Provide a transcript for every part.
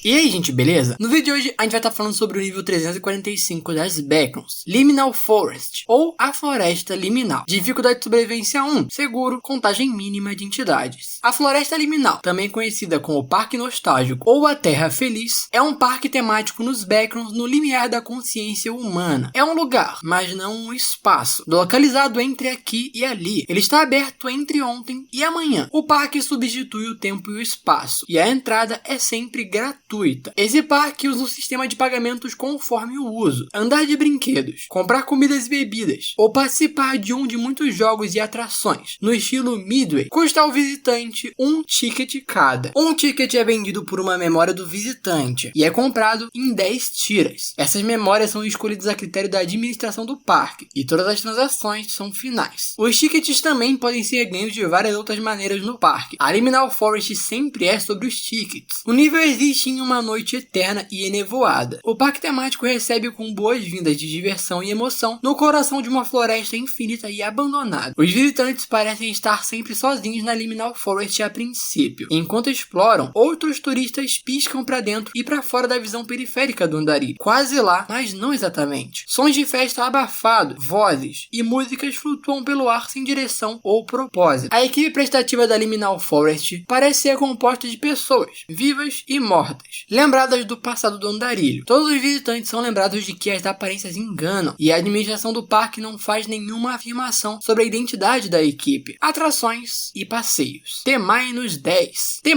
E aí, gente, beleza? No vídeo de hoje a gente vai estar falando sobre o nível 345 das Backrooms, Liminal Forest, ou a Floresta Liminal. Dificuldade de sobrevivência 1, seguro, contagem mínima de entidades. A Floresta Liminal, também conhecida como Parque Nostálgico ou a Terra Feliz, é um parque temático nos Backrooms no limiar da consciência humana. É um lugar, mas não um espaço, localizado entre aqui e ali. Ele está aberto entre ontem e amanhã. O parque substitui o tempo e o espaço, e a entrada é sempre gratuita. Esse parque usa um sistema de pagamentos conforme o uso. Andar de brinquedos, comprar comidas e bebidas, ou participar de um de muitos jogos e atrações, no estilo Midway, custa ao visitante um ticket cada. Um ticket é vendido por uma memória do visitante, e é comprado em 10 tiras. Essas memórias são escolhidas a critério da administração do parque, e todas as transações são finais. Os tickets também podem ser ganhos de várias outras maneiras no parque. A Liminal Forest sempre é sobre os tickets. O nível existe em uma noite eterna e enevoada. O parque temático recebe com boas-vindas de diversão e emoção no coração de uma floresta infinita e abandonada. Os visitantes parecem estar sempre sozinhos na Liminal Forest a princípio. Enquanto exploram, outros turistas piscam para dentro e para fora da visão periférica do andarilho. Quase lá, mas não exatamente. Sons de festa abafados, vozes e músicas flutuam pelo ar sem direção ou propósito. A equipe prestativa da Liminal Forest parece ser composta de pessoas, vivas e mortas, lembradas do passado do andarilho. Todos os visitantes são lembrados de que as aparências enganam, e a administração do parque não faz nenhuma afirmação sobre a identidade da equipe. Atrações e passeios. T-10. T-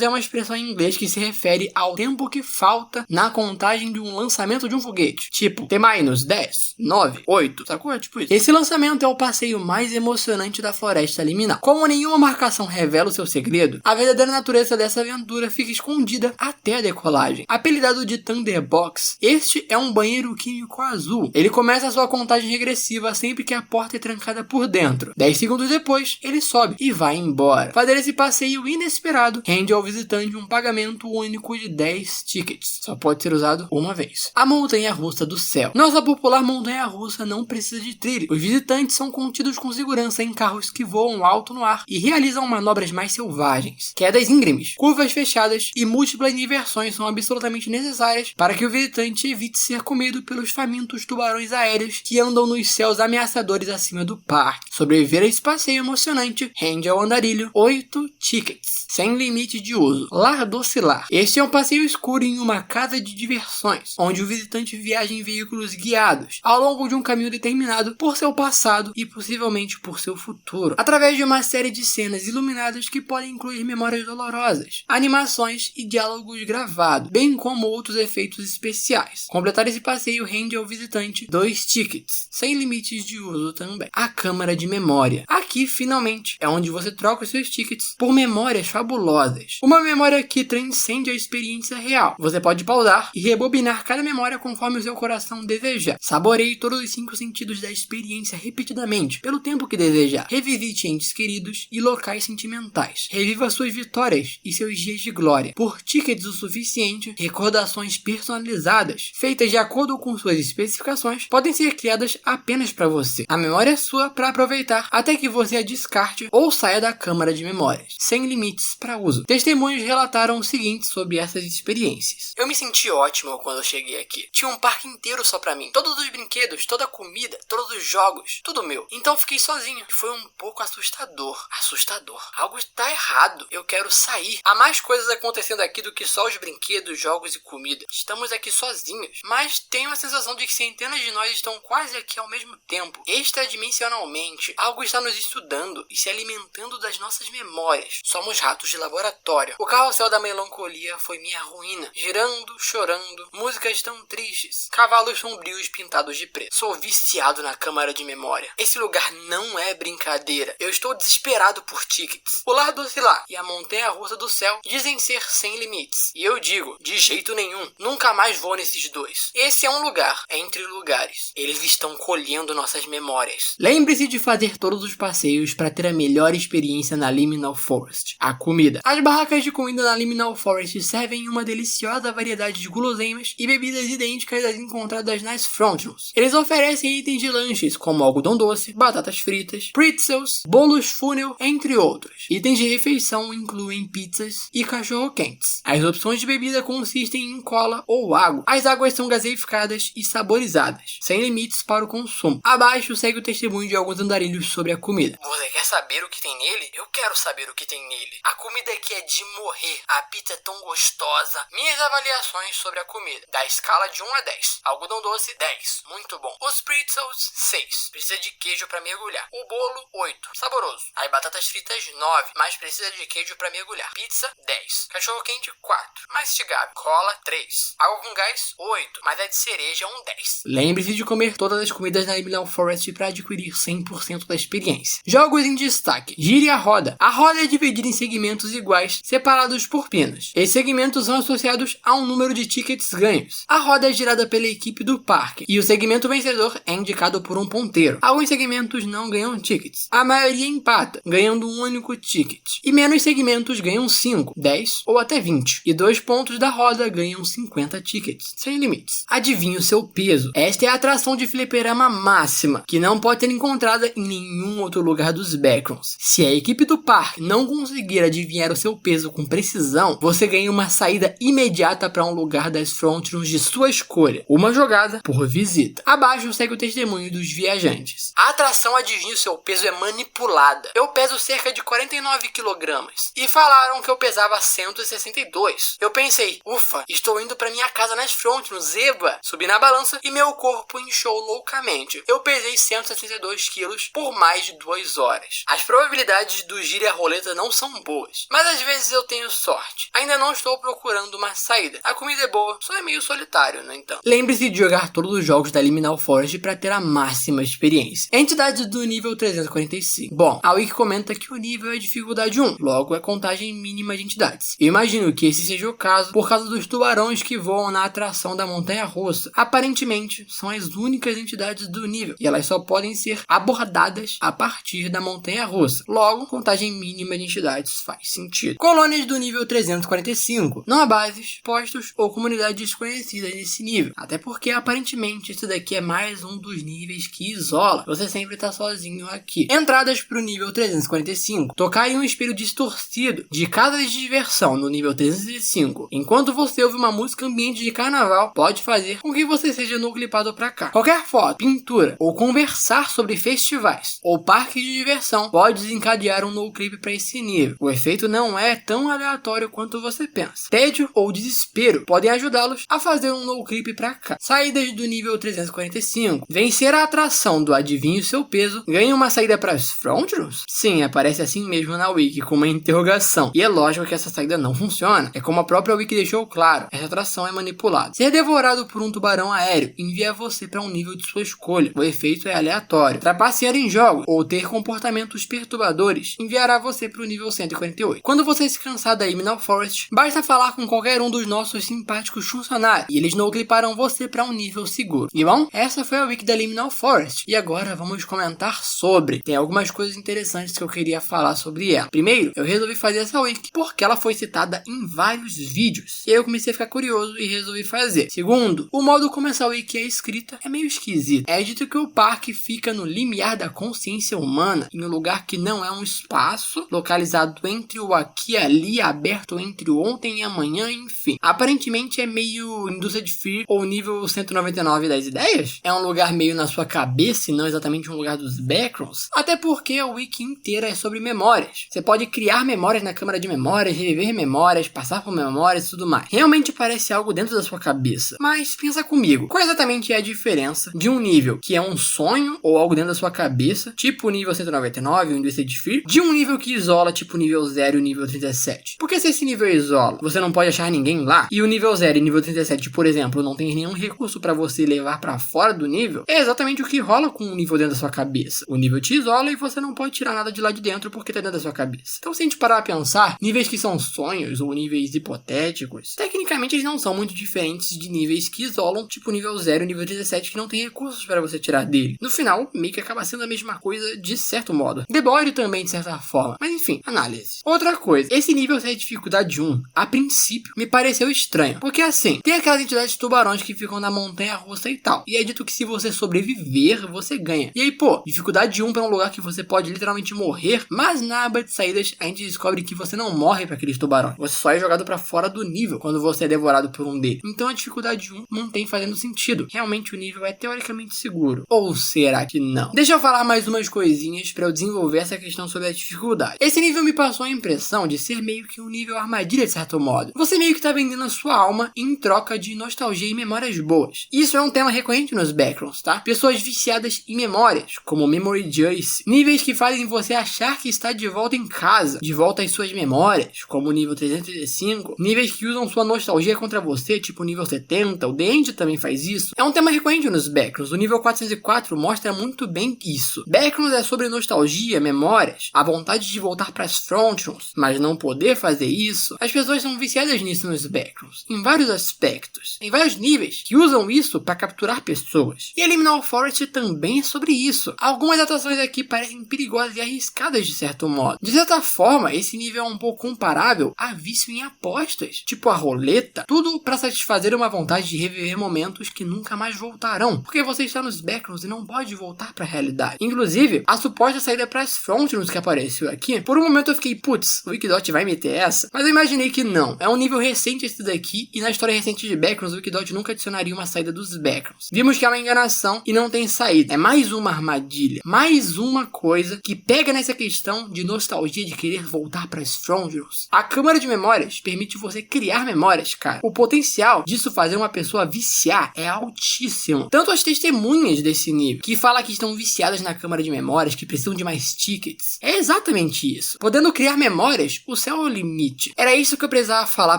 é uma expressão em inglês que se refere ao tempo que falta na contagem de um lançamento de um foguete. Tipo, T-10, 9, 8, sacou? É tipo isso. Esse lançamento é o passeio mais emocionante da Floresta Liminal. Como nenhuma marcação revela o seu segredo, a verdadeira natureza dessa aventura fica escondida até a decolagem. Apelidado de Thunderbox, este é um banheiro químico azul. Ele começa a sua contagem regressiva sempre que a porta é trancada por dentro. 10 segundos depois, ele sobe e vai embora. Fazer esse passeio inesperado rende ao visitante um pagamento único de 10 tickets. Só pode ser usado uma vez. A montanha-russa do céu. Nossa popular montanha-russa não precisa de trilho. Os visitantes são contidos com segurança em carros que voam alto no ar e realizam manobras mais selvagens. Quedas íngremes, curvas fechadas e múltiplas inversões são absolutamente necessárias para que o visitante evite ser comido pelos famintos tubarões aéreos que andam nos céus ameaçadores acima do parque. Sobreviver a esse passeio emocionante rende ao andarilho 8 tickets, sem limite de uso. Lar Docilar. Este é um passeio escuro em uma casa de diversões, onde o visitante viaja em veículos guiados ao longo de um caminho determinado por seu passado e possivelmente por seu futuro, através de uma série de cenas iluminadas que podem incluir memórias dolorosas, animações e diálogos gravados, bem como outros efeitos especiais. Completar esse passeio rende ao visitante 2 tickets, sem limites de uso também. A Câmara de Memória. Aqui, finalmente, é onde você troca os seus tickets por memórias fabulosas. Uma memória que transcende a experiência real. Você pode pausar e rebobinar cada memória conforme o seu coração desejar. Saboreie todos os 5 sentidos da experiência repetidamente, pelo tempo que desejar. Revisite entes queridos e locais sentimentais. Reviva suas vitórias e seus dias de glória. Por tickets o suficiente, recordações personalizadas, feitas de acordo com suas especificações, podem ser criadas apenas para você. A memória é sua para aproveitar até que você a descarte ou saia da câmara de memórias, sem limites para uso. Testemunhos relataram o seguinte sobre essas experiências. Eu me senti ótimo quando eu cheguei aqui. Tinha um parque inteiro só para mim. Todos os brinquedos, toda a comida, todos os jogos, tudo meu. Então fiquei sozinho. Foi um pouco assustador. Assustador. Algo está errado. Eu quero sair. Há mais coisas acontecendo aqui do que só os brinquedos, jogos e comida. Estamos aqui sozinhos, mas tenho a sensação de que centenas de nós estão quase aqui ao mesmo tempo. Extradimensionalmente, algo está nos estudando e se alimentando das nossas memórias. Somos ratos de laboratório. O carrossel da melancolia foi minha ruína. Girando, chorando, músicas tão tristes, cavalos sombrios pintados de preto. Sou viciado na câmara de memória. Esse lugar não é brincadeira. Eu estou desesperado por tickets. O Lar Docilar e a montanha-russa do céu dizem ser sem limites. E eu digo, de jeito nenhum. Nunca mais vou nesses dois. Esse é um lugar entre lugares. Eles estão colhendo nossas memórias. Lembre-se de fazer todos os passeios para ter a melhor experiência na Liminal Forest. A comida. As barracas de comida na Liminal Forest servem uma deliciosa variedade de guloseimas e bebidas idênticas às encontradas nas Frontrooms. Eles oferecem itens de lanches como algodão doce, batatas fritas, pretzels, bolos fúnel, entre outros. Itens de refeição incluem pizzas e cachorro-quentes. As opções opções de bebida consistem em cola ou água. As águas são gaseificadas e saborizadas, sem limites para o consumo. Abaixo segue o testemunho de alguns andarilhos sobre a comida. Você quer saber o que tem nele? Eu quero saber o que tem nele. A comida aqui é de morrer. A pizza é tão gostosa. Minhas avaliações sobre a comida. Da escala de 1 a 10. Algodão doce, 10. Muito bom. Os pretzels, 6. Precisa de queijo para mergulhar. O bolo, 8. Saboroso. As batatas fritas, 9. Mas precisa de queijo para mergulhar. Pizza, 10. Cachorro quente, 4. Mastigável. Cola, 3. Água com gás, 8. Mas a de cereja, 10. Lembre-se de comer todas as comidas da Liminal Forest para adquirir 100% da experiência. Jogos em destaque. Gire a roda. A roda é dividida em segmentos iguais, separados por pinas. Esses segmentos são associados a um número de tickets ganhos. A roda é girada pela equipe do parque e o segmento vencedor é indicado por um ponteiro. Alguns segmentos não ganham tickets. A maioria empata, ganhando um único ticket. E menos segmentos ganham 5, 10 ou até 20. E 2 pontos da roda ganham 50 tickets, sem limites. Adivinhe o seu peso. Esta é a atração de fliperama máxima, que não pode ser encontrada em nenhum outro lugar dos Backrooms. Se a equipe do parque não conseguir adivinhar o seu peso com precisão, você ganha uma saída imediata para um lugar das frontrooms de sua escolha. Uma jogada por visita. Abaixo segue o testemunho dos viajantes. A atração Adivinhe o seu peso é manipulada. Eu peso cerca de 49 kg e falaram que eu pesava 162. Eu pensei, ufa, estou indo para minha casa nas frontrooms, eba! Subi na balança e meu corpo inchou loucamente. Eu pesei 162 quilos por mais de 2 horas. As probabilidades do giro e a roleta não são boas, mas às vezes eu tenho sorte. Ainda não estou procurando uma saída. A comida é boa, só é meio solitário, no entanto. Lembre-se de jogar todos os jogos da Liminal Forest para ter a máxima experiência. Entidades do nível 345. Bom, a Wiki comenta que o nível é dificuldade 1, logo é contagem mínima de entidades. Eu imagino que esse seja o caso por causa dos tubarões que voam na atração da montanha-russa. Aparentemente, são as únicas entidades do nível e elas só podem ser abordadas a partir da montanha-russa. Logo, contagem mínima de entidades faz sentido. Colônias do nível 345. Não há bases, postos ou comunidades desconhecidas nesse nível. Até porque, aparentemente, esse daqui é mais um dos níveis que isola. Você sempre tá sozinho aqui. Entradas pro nível 345. Tocar em um espelho distorcido de casa de diversão no nível 305. Enquanto você ouve uma música ambiente de carnaval, pode fazer com que você seja nuclipado pra cá. Qualquer foto, pintura ou conversar sobre festivais ou parques de diversão pode desencadear um no-clip para esse nível. O efeito não é tão aleatório quanto você pensa. Tédio ou desespero podem ajudá-los a fazer um no-clip pra cá. Saídas do nível 345. Vencer a atração do Adivinhe o seu peso. Ganha uma saída para as frontrooms? Sim, aparece assim mesmo na Wiki, com uma interrogação. E é lógico que essa saída não funciona. É como a própria Wiki deixou claro. Essa atração é manipulada. Ser devorado por um tubarão aéreo envia você para um nível de sua escolha. O efeito é aleatório. Trapacear em jogos ou ter comportamentos perturbadores enviará você para o nível 148. Quando você se cansar da Liminal Forest, basta falar com qualquer um dos nossos simpáticos funcionários e eles não cliparão você para um nível seguro. E bom, essa foi a Wiki da Liminal Forest. E agora vamos comentar sobre. Tem algumas coisas interessantes que eu queria falar sobre ela. Primeiro, eu resolvi fazer essa Wiki porque ela foi citada em vários vídeos. E aí eu comecei a ficar curioso e resolvi fazer. Segundo, o modo como essa Wiki é escrita é meio esquisito. É dito que o parque fica no limiar da consciência humana, em um lugar que não é um espaço, localizado entre o aqui e ali, aberto entre o ontem e amanhã, enfim. Aparentemente é meio Induced Fear ou nível 199 das ideias. É um lugar meio na sua cabeça e não exatamente um lugar dos Backrooms. Até porque a Wiki inteira é sobre memórias. Você pode criar memórias na câmara de memórias, reviver memórias, passar por memórias e tudo mais. Realmente parece algo dentro da sua cabeça. Mas pensa comigo, qual exatamente é a diferença de um nível que é um sonho ou algo dentro da sua cabeça, tipo o nível 199, o Induced Fear, de um nível que isola, tipo o nível 0 e o nível 37? Porque se esse nível isola, você não pode achar ninguém lá, e o nível 0 e o nível 37, por exemplo, não tem nenhum recurso para você levar para fora do nível, é exatamente o que rola com o nível dentro da sua cabeça. O nível te isola e você não pode tirar nada de lá de dentro porque tá dentro da sua cabeça. Então, se a gente parar a pensar, níveis que são sonhos ou níveis hipotéticos, tecnicamente eles não são muito diferentes de níveis que isolam, tipo o nível 0 e o nível 17, que não tem recursos para você tirar dele. No final, meio que acaba sendo a mesma coisa de certo modo. Deboire também, de certa forma. Mas enfim, análise. Outra coisa, esse nível ser dificuldade 1, a princípio, me pareceu estranho. Porque assim, tem aquelas entidades de tubarões que ficam na montanha-russa e tal. E é dito que se você sobreviver, você ganha. E aí, pô, dificuldade 1 para um lugar que você pode literalmente morrer, mas na aba de saídas a gente descobre que você não morre para aqueles tubarões. Você só é jogado para fora do nível quando você é devorado por um deles. Então a dificuldade 1 não tem fazendo sentido. Realmente o nível é teoricamente seguro. Ou será que não? Deixa eu falar mais umas coisinhas para eu desenvolver essa questão sobre a dificuldade. Esse nível me passou a impressão de ser meio que um nível armadilha de certo modo. Você meio que tá vendendo a sua alma em troca de nostalgia e memórias boas. Isso é um tema recorrente nos backrooms, tá? Pessoas viciadas em memórias, como Memory Juice. Níveis que fazem você achar que está de volta em casa, de volta às suas memórias, como o nível 335. Níveis que usam sua nostalgia contra você, tipo o nível 70. O The End também faz isso. É um tema recorrente nos backrooms. O nível 404 mostra muito bem isso. Backrooms é sobre nostalgia, memórias, a vontade de voltar para as frontrooms, mas não poder fazer isso. As pessoas são viciadas nisso nos backrooms, em vários aspectos, em vários níveis, que usam isso para capturar pessoas. E Liminal Forest também é sobre isso. Algumas atrações aqui parecem perigosas e arriscadas de certo modo. De certa forma, esse nível é um pouco comparável a vício em apostas, tipo a roleta, tudo para satisfazer uma vontade de reviver momentos que nunca mais voltarão, porque você está nos backrooms e não pode voltar para a realidade. Inclusive, a suposta saída para as frontrooms que apareceu aqui, por um momento eu fiquei, putz, o Wikidot vai meter essa? Mas eu imaginei que não. É um nível recente esse daqui, e na história recente de backrooms, o Wikidot nunca adicionaria uma saída dos backrooms. Vimos que é uma enganação e não tem saída. É mais uma armadilha. Mais uma coisa que pega nessa questão de nostalgia de querer voltar para as frontrooms. A câmara de memórias permite você criar memórias, cara. O potencial disso fazer uma pessoa viciar é altíssimo. Tanto as testemunhas desse nível, que fala que estão viciadas na câmara de memórias, que precisam de mais tickets. É exatamente isso. Podendo criar memórias, o céu é o limite. Era isso que eu precisava falar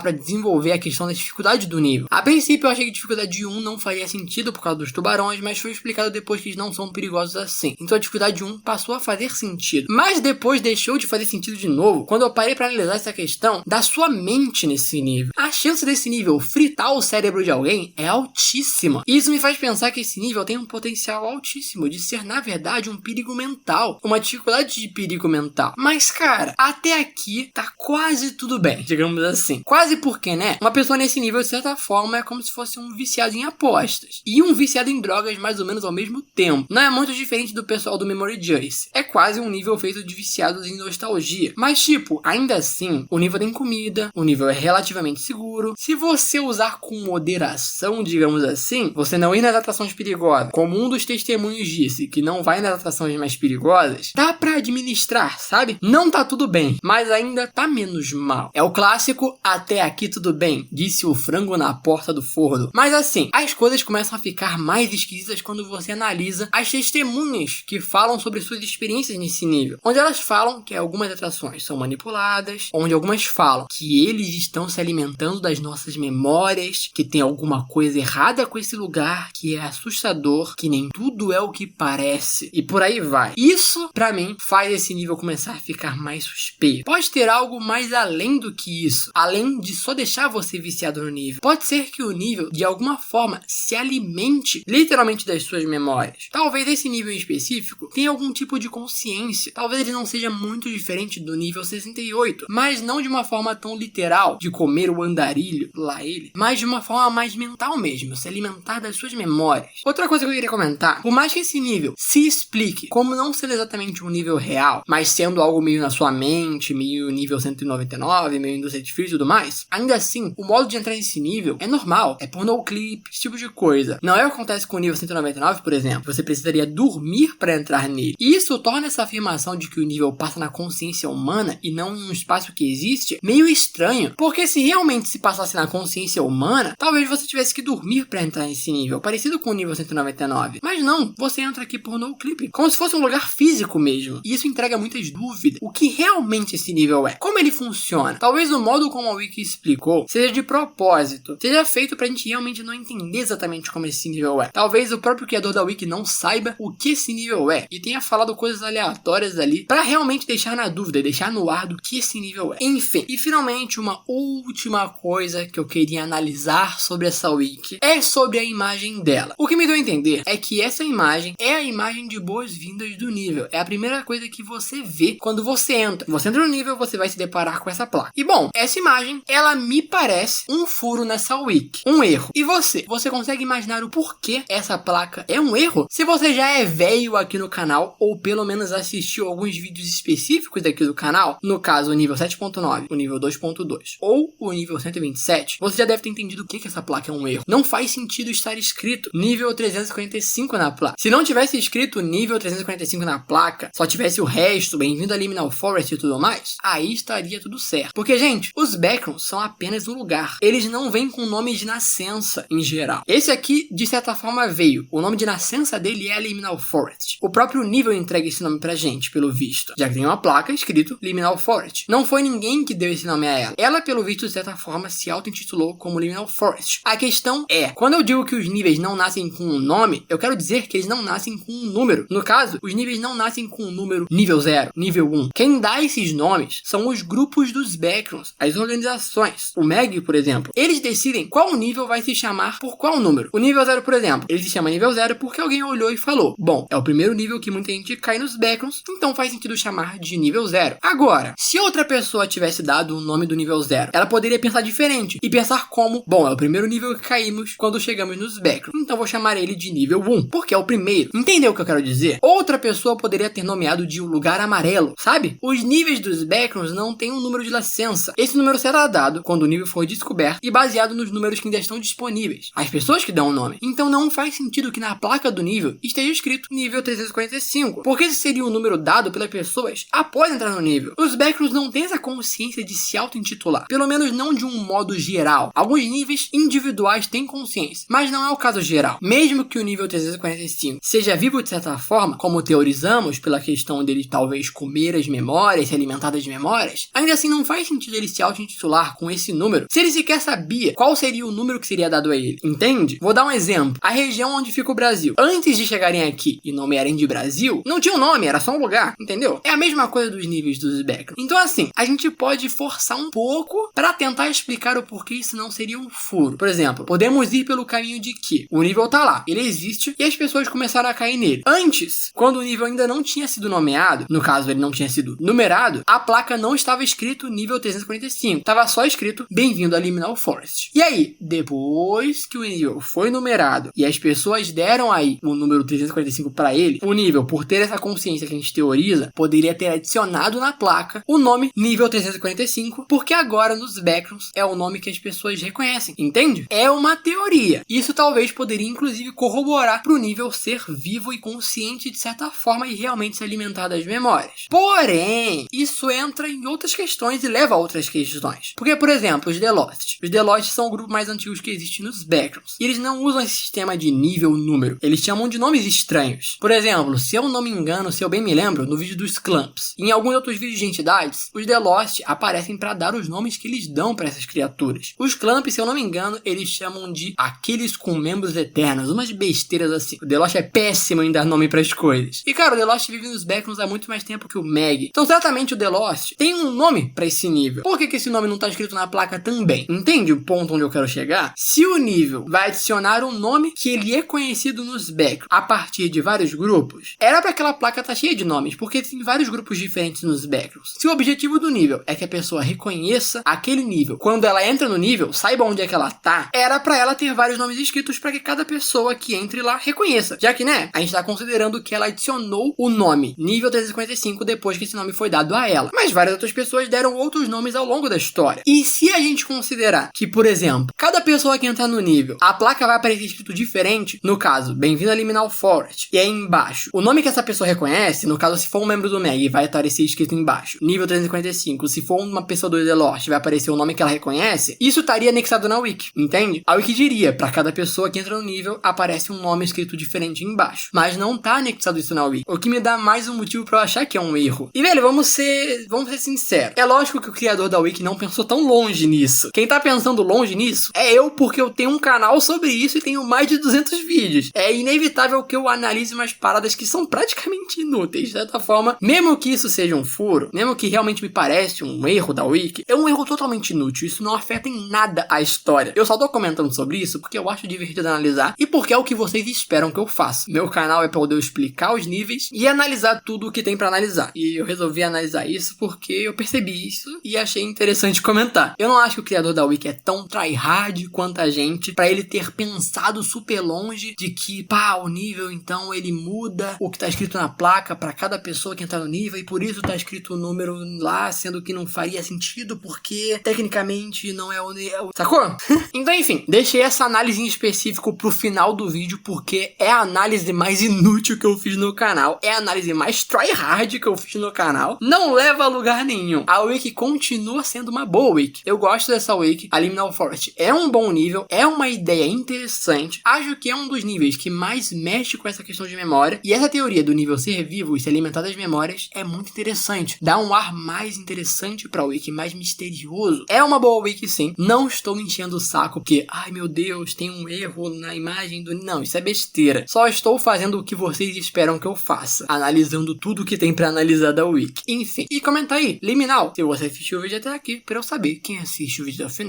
para desenvolver a questão da dificuldade do nível. A princípio eu achei que dificuldade 1 não faria sentido por causa dos tubarões, mas foi explicado depois que eles não são perigosos assim. Então a dificuldade 1 passou a fazer sentido. Mas depois deixou de fazer sentido de novo quando eu parei para analisar essa questão da sua mente nesse nível. A chance desse nível fritar o cérebro de alguém é altíssima. E isso me faz pensar que esse nível tem um potencial altíssimo de ser, na verdade, um perigo mental. Uma dificuldade de perigo mental. Mas, cara, até aqui tá quase tudo bem, digamos assim. Quase porque, né? Uma pessoa nesse nível, de certa forma, é como se fosse um viciado em apostas. E um viciado em drogas mais ou menos ao mesmo tempo. Não é muito diferente do pessoal do Memory Juice. É quase um nível feito de viciados em nostalgia. Mas, tipo, ainda assim, o nível tem comida, o nível é relativamente seguro. Se você usar com moderação, digamos assim, você não ir nas atrações perigosas, como um dos testemunhos disse, que não vai nas atrações mais perigosas, dá pra administrar, sabe? Não tá tudo bem, mas ainda tá menos mal. É o clássico, até aqui tudo bem, disse o frango na porta do forno. Mas assim, as coisas começam a ficar mais esquisitas quando você analisa as testemunhas que falam sobre suas experiências nesse nível, onde elas falam que algumas atrações são manipuladas, onde algumas falam que eles estão se alimentando das nossas memórias, que tem alguma coisa errada com esse lugar, que é assustador, que nem tudo é o que parece, e por aí vai. Isso, pra mim, faz esse nível começar a ficar mais suspeito. Pode ter algo mais além do que isso, além de só deixar você viciado no nível. Pode ser que o nível, de alguma forma, se alimente literalmente das suas memórias. Talvez esse nível em específico tenha algum tipo de consciência. Talvez ele não seja muito diferente do nível 68, mas não de uma forma tão literal, de comer o andarilho, lá ele, mas de uma forma mais mental mesmo, se alimentar das suas memórias. Outra coisa que eu queria comentar, por mais que esse nível se explique como não sendo exatamente um nível real, mas sendo algo meio na sua mente, meio nível 199, meio indústria difícil e tudo mais, ainda assim, o modo de entrar nesse nível é normal, é por no clip, esse tipo de coisa. Não é o que acontece com o nível 199, por exemplo, você precisaria dormir para entrar nele. E isso torna essa afirmação de que o nível passa na consciência humana e não em um espaço que existe meio estranho, porque se realmente se passasse na consciência humana, talvez você tivesse que dormir para entrar nesse nível, parecido com o nível 199. Mas não, você entra aqui por no clip, como se fosse um lugar físico mesmo. E isso entrega muitas dúvidas. O que realmente esse nível é? Como ele funciona? Talvez o modo como a Wiki explicou seja de propósito, seja feito pra gente realmente não entender exatamente como esse nível é. Talvez o próprio criador da Wiki não saiba o que esse nível é e tenha falado coisas aleatórias ali pra realmente deixar na dúvida, deixar no ar do que esse nível é. Enfim, e finalmente uma última coisa que eu queria analisar sobre essa Wiki é sobre a imagem dela. O que me deu a entender é que essa imagem é a imagem de boas-vindas do nível. É a primeira coisa que você vê quando você entra. Você entra no nível, você vai se deparar com essa placa. E bom, essa imagem, ela me parece um furo nessa Wiki. Um erro. E você? Você consegue imaginar o porquê essa placa é um erro? Se você já é velho aqui no canal, ou pelo menos assistiu alguns vídeos específicos daqui do canal, no caso o nível 7.9, o nível 2.2, Forest ou o nível 127, você já deve ter entendido o que essa placa é um erro. Não faz sentido estar escrito nível 345 na placa. Se não tivesse escrito nível 345 na placa, só tivesse o resto, bem-vindo a Liminal Forest e tudo mais, aí estaria tudo certo. Porque, gente, os backgrounds são apenas um lugar. Eles não vêm com nome de nascença em geral. Esse aqui, de certa forma, veio. O nome de nascença dele é Liminal Forest. O próprio nível entrega esse nome pra gente, pelo visto. Já que tem uma placa escrito Liminal Forest. Não foi ninguém que deu esse nome a ela. Ela, pelo visto, de certa forma, se auto-intitulou como Liminal Forest. A questão é, quando eu digo que os níveis não nascem com um nome, eu quero dizer que eles não nascem com um número. No caso, os níveis não nascem com um número nível 0, nível 1. Quem dá esses nomes são os grupos dos backgrounds, as organizações. O MEG, por exemplo, eles decidem qual nível vai se chamar por qual número. O nível 0, por exemplo, ele se chama nível 0 porque alguém olhou e falou: bom, é o primeiro nível que muita gente cai nos backgrounds, então faz sentido chamar de nível 0. Agora, se outra pessoa tivesse dado o nome do nível 0, ela poderia pensar diferente e pensar como: bom, é o primeiro nível que caímos quando chegamos nos backgrounds, então vou chamar ele de nível 1, porque é o primeiro. Entendeu o que eu quero dizer? Outra pessoa poderia ter nomeado de um lugar amarelo, sabe? Os níveis dos backgrounds não têm um número de licença. Esse número será dado quando o nível for descoberto e baseado nos números que ainda estão disponíveis. As pessoas que dão o nome. Então não faz sentido que na placa do nível esteja escrito nível 345, porque esse seria o número dado pelas pessoas após entrar no nível. Os backgrounds não têm essa consciência de se auto-intitular, pelo menos não de um modo geral. Alguns níveis individuais têm consciência, mas não é o caso geral. Mesmo que o nível 345 seja vivo de certa forma, como teorizamos pela questão dele talvez comer as memórias, se alimentar das memórias, ainda assim não faz sentido ele se auto-intitular com esse número, se ele sequer sabia qual seria o número que seria dado a ele, entende? Vou dar um exemplo. A região onde fica o Brasil. Antes de chegarem aqui e nomearem de Brasil, não tinha um nome, era só um lugar, entendeu? É a mesma coisa dos níveis dos backgrounds. Então assim, a gente pode forçar um pouco para tentar explicar o porquê isso não seria um furo. Por exemplo, podemos ir pelo caminho de que o nível tá lá, ele existe e as pessoas começaram a cair nele. Antes, quando o nível ainda não tinha sido nomeado, no caso ele não tinha sido numerado, a placa não estava escrito nível 345, estava só escrito bem-vindo a Liminal Forest. E aí, depois que o nível foi numerado e as pessoas deram aí o número 345 para ele, o nível, por ter essa consciência que a gente teoriza, poderia ter adicionado na placa o nome nível 345, porque agora nos backgrounds é o nome que as pessoas reconhecem, entende? É uma teoria. Isso talvez poderia inclusive corroborar para o nível ser vivo e consciente de certa forma e realmente se alimentar das memórias. Porém, isso entra em outras questões e leva a outras questões. Porque, por exemplo, os The Lost. Os The Lost são o grupo mais antigo que existe nos backgrounds. E eles não usam esse sistema de nível número. Eles chamam de nomes estranhos. Por exemplo, se eu não me engano, se eu bem me lembro, no vídeo dos Clamps, e em alguns outros vídeos de entidades, os The Lost aparecem para dar os nomes que eles dão para essas criaturas. Os Clamps, se eu não me engano, eles chamam de aqueles com membros eternos. Umas besteiras assim. O The Lost é péssimo em dar nome para as coisas. E cara, o The Lost vive nos backgrounds há muito mais tempo que o Meg. Então certamente o The Lost tem um nome para esse nível. Por que esse nome não tá escrito na placa também? Entende o ponto onde eu quero chegar? Se o nível vai adicionar um nome que ele é conhecido nos backgrounds a partir de vários grupos, era para aquela placa estar cheia de nomes, porque tem vários grupos diferentes nos backgrounds. Se o objetivo do nível é que a pessoa reconheça aquele nível, quando ela entra no nível, saiba onde é que ela tá, era para ela ter vários nomes escritos para que cada pessoa que entre lá reconheça. Já que, né, a gente tá considerando que ela adicionou o nome nível 355 depois que esse nome foi dado a ela. Mas várias outras pessoas deram outros nomes ao longo da história. E se a gente considerar que, por exemplo, cada pessoa que entrar no nível, a placa vai aparecer escrito diferente, no caso, bem-vindo a Liminal Forest, e aí embaixo, o nome que essa pessoa reconhece, no caso, se for um membro do MEG, vai aparecer escrito embaixo, nível 355, se for uma pessoa do The Lost, vai aparecer o nome que ela reconhece, isso estaria anexado na wiki, entende? A wiki diria, para cada pessoa que entra no nível, aparece um nome escrito diferente embaixo, mas não tá anexado isso na wiki, o que me dá mais um motivo pra eu achar que é um erro. E velho, vamos ser sinceros, é lógico que o criador da wiki não pensou tão longe nisso. Quem tá pensando longe nisso é eu, porque eu tenho um canal sobre isso e tenho mais de 200 vídeos. É inevitável que eu analise umas paradas que são praticamente inúteis, de certa forma, mesmo que isso seja um furo, mesmo que realmente me parece um erro da wiki, é um erro totalmente inútil, isso não afeta em nada a história. Eu só tô comentando sobre isso porque eu acho divertido analisar e porque é o que vocês esperam que eu faça. Meu canal é pra poder explicar os níveis e analisar tudo o que tem pra analisar. E eu resolvi analisar isso porque eu percebi isso e achei interessante comentar. Eu não acho que o criador da wiki é tão tryhard longe quanto a gente, pra ele ter pensado super longe de que, pá, o nível então ele muda o que tá escrito na placa pra cada pessoa que entrar no nível e por isso tá escrito o número lá, sendo que não faria sentido porque tecnicamente não é o nível. Sacou? Então, enfim, deixei essa análise em específico pro final do vídeo porque é a análise mais inútil que eu fiz no canal, é a análise mais tryhard que eu fiz no canal, não leva a lugar nenhum. A wiki continua sendo uma boa wiki. Eu gosto dessa wiki. A Liminal Forest é um bom nível, é uma ideia interessante. Acho que é um dos níveis que mais mexe com essa questão de memória. E essa teoria do nível ser vivo e se alimentar das memórias é muito interessante. Dá um ar mais interessante pra wiki, mais misterioso. É uma boa wiki sim. Não estou enchendo o saco porque, ai meu Deus, tem um erro na imagem do... Não, isso é besteira. Só estou fazendo o que vocês esperam que eu faça. Analisando tudo que tem pra analisar da wiki. Enfim. E comenta aí, Liminal, se você assistiu o vídeo até aqui, pra eu saber quem assiste o vídeo ao final.